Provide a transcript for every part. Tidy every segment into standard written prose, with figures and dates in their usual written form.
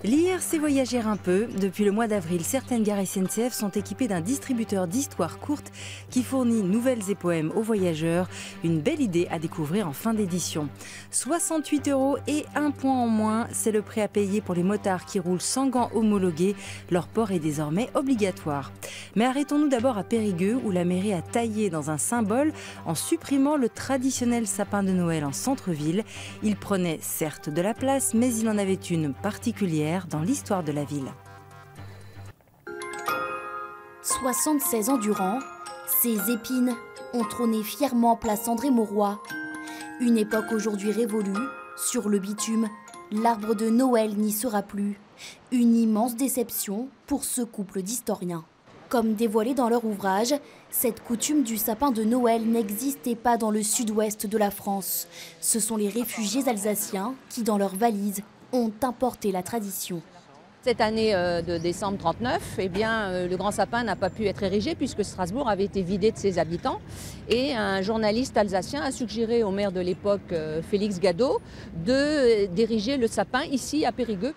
L'IRC voyagère un peu. Depuis le mois d'avril, certaines gares SNCF sont équipées d'un distributeur d'histoires courtes qui fournit nouvelles et poèmes aux voyageurs. Une belle idée à découvrir en fin d'édition. 68 € et 1 point en moins, c'est le prix à payer pour les motards qui roulent sans gants homologués. Leur port est désormais obligatoire. Mais arrêtons-nous d'abord à Périgueux où la mairie a taillé dans un symbole en supprimant le traditionnel sapin de Noël en centre-ville. Il prenait certes de la place, mais il en avait une particulière dans l'histoire de la ville. 76 ans durant, ces épines ont trôné fièrement place André-Mauroy. Une époque aujourd'hui révolue, sur le bitume, l'arbre de Noël n'y sera plus. Une immense déception pour ce couple d'historiens. Comme dévoilé dans leur ouvrage, cette coutume du sapin de Noël n'existait pas dans le sud-ouest de la France. Ce sont les réfugiés alsaciens qui, dans leurs valises, ont importé la tradition. Cette année de décembre 39, le grand sapin n'a pas pu être érigé puisque Strasbourg avait été vidé de ses habitants. Et un journaliste alsacien a suggéré au maire de l'époque, Félix Gadot, d'ériger le sapin ici à Périgueux.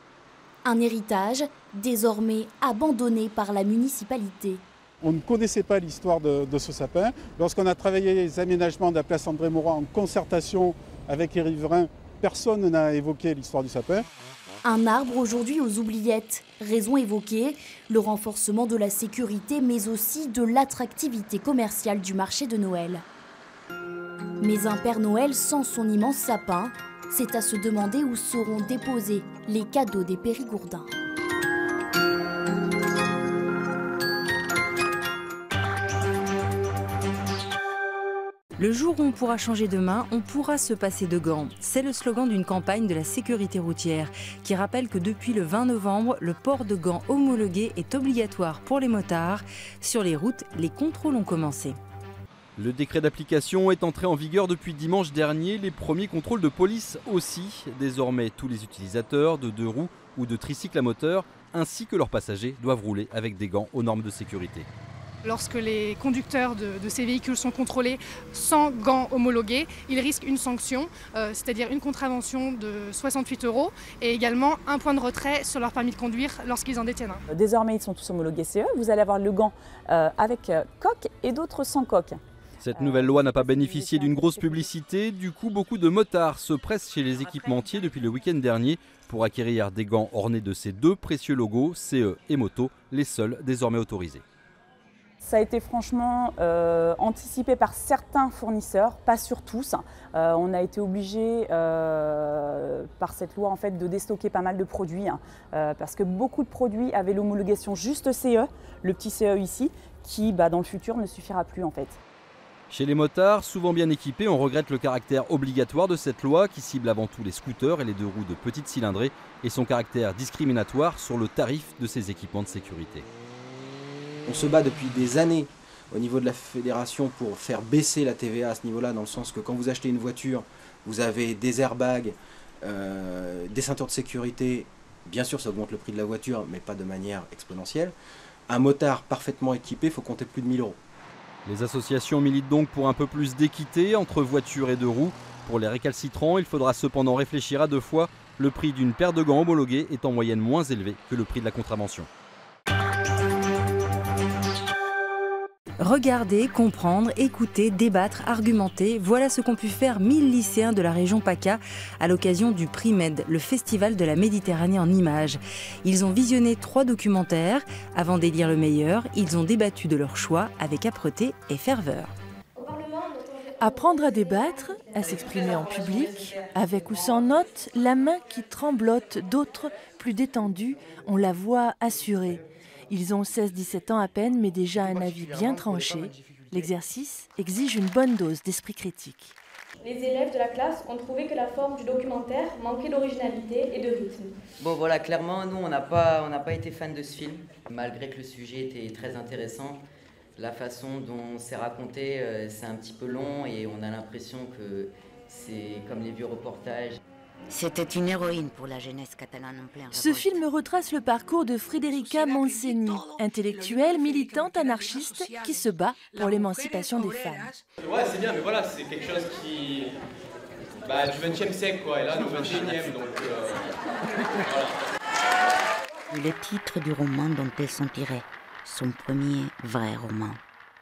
Un héritage désormais abandonné par la municipalité. On ne connaissait pas l'histoire de ce sapin. Lorsqu'on a travaillé les aménagements de la place André-Mauroy en concertation avec les riverains, personne n'a évoqué l'histoire du sapin. Un arbre aujourd'hui aux oubliettes. Raison évoquée, le renforcement de la sécurité mais aussi de l'attractivité commerciale du marché de Noël. Mais un Père Noël sans son immense sapin, c'est à se demander où seront déposés les cadeaux des Périgourdins. Le jour où on pourra changer de main, on pourra se passer de gants. C'est le slogan d'une campagne de la sécurité routière qui rappelle que depuis le 20 novembre, le port de gants homologués est obligatoire pour les motards. Sur les routes, les contrôles ont commencé. Le décret d'application est entré en vigueur depuis dimanche dernier. Les premiers contrôles de police aussi. Désormais, tous les utilisateurs de deux roues ou de tricycles à moteur ainsi que leurs passagers doivent rouler avec des gants aux normes de sécurité. Lorsque les conducteurs de ces véhicules sont contrôlés sans gants homologués, ils risquent une sanction, c'est-à-dire une contravention de 68 € et également un point de retrait sur leur permis de conduire lorsqu'ils en détiennent un. Désormais, ils sont tous homologués CE. Vous allez avoir le gant avec coque et d'autres sans coque. Cette nouvelle loi n'a pas bénéficié d'une grosse publicité. Du coup, beaucoup de motards se pressent chez les équipementiers depuis le week-end dernier pour acquérir des gants ornés de ces deux précieux logos, CE et Moto, les seuls désormais autorisés. Ça a été franchement anticipé par certains fournisseurs, pas sur tous. On a été obligé par cette loi en fait, de déstocker pas mal de produits parce que beaucoup de produits avaient l'homologation juste CE, le petit CE ici, qui dans le futur ne suffira plus en fait. Chez les motards, souvent bien équipés, on regrette le caractère obligatoire de cette loi qui cible avant tout les scooters et les deux roues de petite cylindrée et son caractère discriminatoire sur le tarif de ces équipements de sécurité. On se bat depuis des années au niveau de la fédération pour faire baisser la TVA à ce niveau-là, dans le sens que quand vous achetez une voiture, vous avez des airbags, des ceintures de sécurité. Bien sûr, ça augmente le prix de la voiture, mais pas de manière exponentielle. Un motard parfaitement équipé, il faut compter plus de 1 000 €. Les associations militent donc pour un peu plus d'équité entre voitures et deux roues. Pour les récalcitrants, il faudra cependant réfléchir à deux fois. Le prix d'une paire de gants homologués est en moyenne moins élevé que le prix de la contravention. Regarder, comprendre, écouter, débattre, argumenter, voilà ce qu'ont pu faire 1000 lycéens de la région PACA à l'occasion du Prix Med, le festival de la Méditerranée en images. Ils ont visionné 3 documentaires. Avant d'élire le meilleur, ils ont débattu de leur choix avec âpreté et ferveur. Apprendre à débattre, à s'exprimer en public, avec ou sans notes, la main qui tremblote, d'autres, plus détendues, ont la voix assurée. Ils ont 16-17 ans à peine, mais déjà un avis bien tranché. L'exercice exige une bonne dose d'esprit critique. Les élèves de la classe ont trouvé que la forme du documentaire manquait d'originalité et de rythme. Bon voilà, clairement, nous on n'a pas été fan de ce film. Malgré que le sujet était très intéressant, la façon dont c'est raconté, c'est un petit peu long et on a l'impression que c'est comme les vieux reportages. C'était une héroïne pour la jeunesse catalane en plein. Ce film retrace le parcours de Federica Montseny, intellectuelle, militante, anarchiste, qui se bat pour l'émancipation des femmes. Ouais, c'est bien, mais voilà, c'est quelque chose qui... du 20e siècle, quoi, et là, nous, 21e, donc... voilà. Le titre du roman dont elles sont tirées, son premier vrai roman,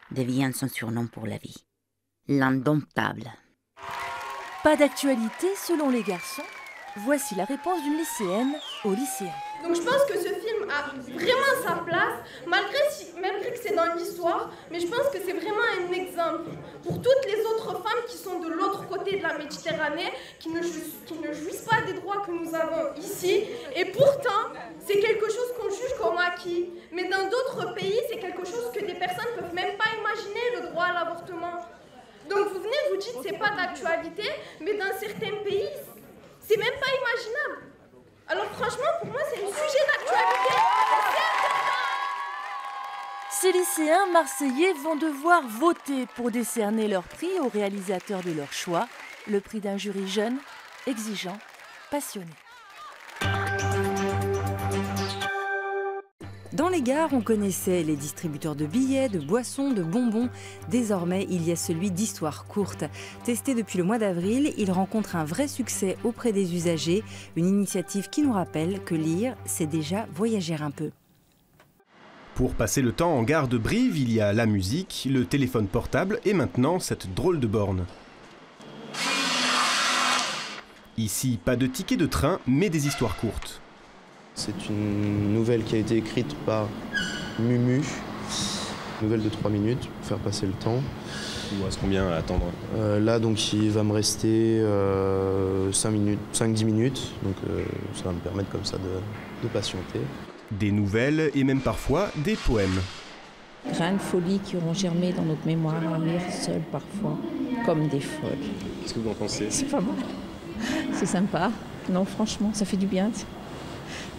devient son surnom pour la vie. L'indomptable. Pas d'actualité selon les garçons. Voici la réponse d'une lycéenne aux lycéens. Donc je pense que ce film a vraiment sa place, malgré que c'est dans l'histoire, mais je pense que c'est vraiment un exemple pour toutes les autres femmes qui sont de l'autre côté de la Méditerranée, qui ne jouissent pas des droits que nous avons ici, et pourtant c'est quelque chose qu'on juge comme acquis. Mais dans d'autres pays, c'est quelque chose que des personnes ne peuvent même pas imaginer, le droit à l'avortement. Donc vous venez, vous dites c'est pas d'actualité, mais dans certains pays, c'est même pas imaginable. Alors franchement, pour moi, c'est un sujet d'actualité. Ces lycéens marseillais vont devoir voter pour décerner leur prix aux réalisateurs de leur choix, le prix d'un jury jeune, exigeant, passionné. Dans les gares, on connaissait les distributeurs de billets, de boissons, de bonbons. Désormais, il y a celui d'histoires courtes. Testé depuis le mois d'avril, il rencontre un vrai succès auprès des usagers. Une initiative qui nous rappelle que lire, c'est déjà voyager un peu. Pour passer le temps en gare de Brive, il y a la musique, le téléphone portable et maintenant cette drôle de borne. Ici, pas de ticket de train, mais des histoires courtes. C'est une nouvelle qui a été écrite par Mumu, nouvelle de 3 minutes pour faire passer le temps. Il vous reste combien à attendre? Là, donc, il va me rester 5-10 minutes, donc ça va me permettre comme ça de patienter. Des nouvelles et même parfois des poèmes. Grains de folie qui auront germé dans notre mémoire à lire seul parfois, comme des folles. Qu'est-ce que vous en pensez? C'est pas bon. C'est sympa. Non, franchement, ça fait du bien.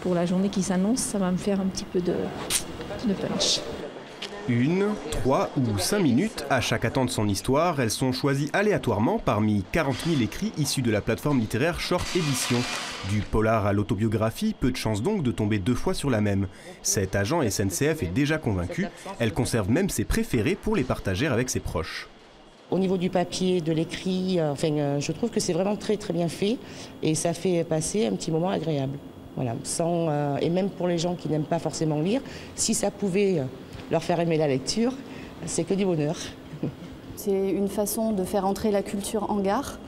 Pour la journée qui s'annonce, ça va me faire un petit peu de punch. 1, 3 ou 5 minutes, à chaque attente son histoire, elles sont choisies aléatoirement parmi 40 000 écrits issus de la plateforme littéraire Short Edition. Du polar à l'autobiographie, peu de chance donc de tomber 2 fois sur la même. Cet agent SNCF est déjà convaincu, elle conserve même ses préférés pour les partager avec ses proches. Au niveau du papier, de l'écrit, je trouve que c'est vraiment très très bien fait et ça fait passer un petit moment agréable. Voilà, et même pour les gens qui n'aiment pas forcément lire, si ça pouvait leur faire aimer la lecture, c'est que du bonheur. C'est une façon de faire entrer la culture en gare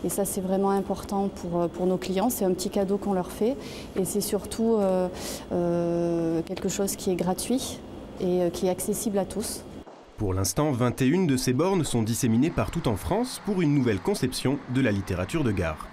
et ça c'est vraiment important pour nos clients, c'est un petit cadeau qu'on leur fait et c'est surtout quelque chose qui est gratuit et qui est accessible à tous. Pour l'instant, 21 de ces bornes sont disséminées partout en France pour une nouvelle conception de la littérature de gare.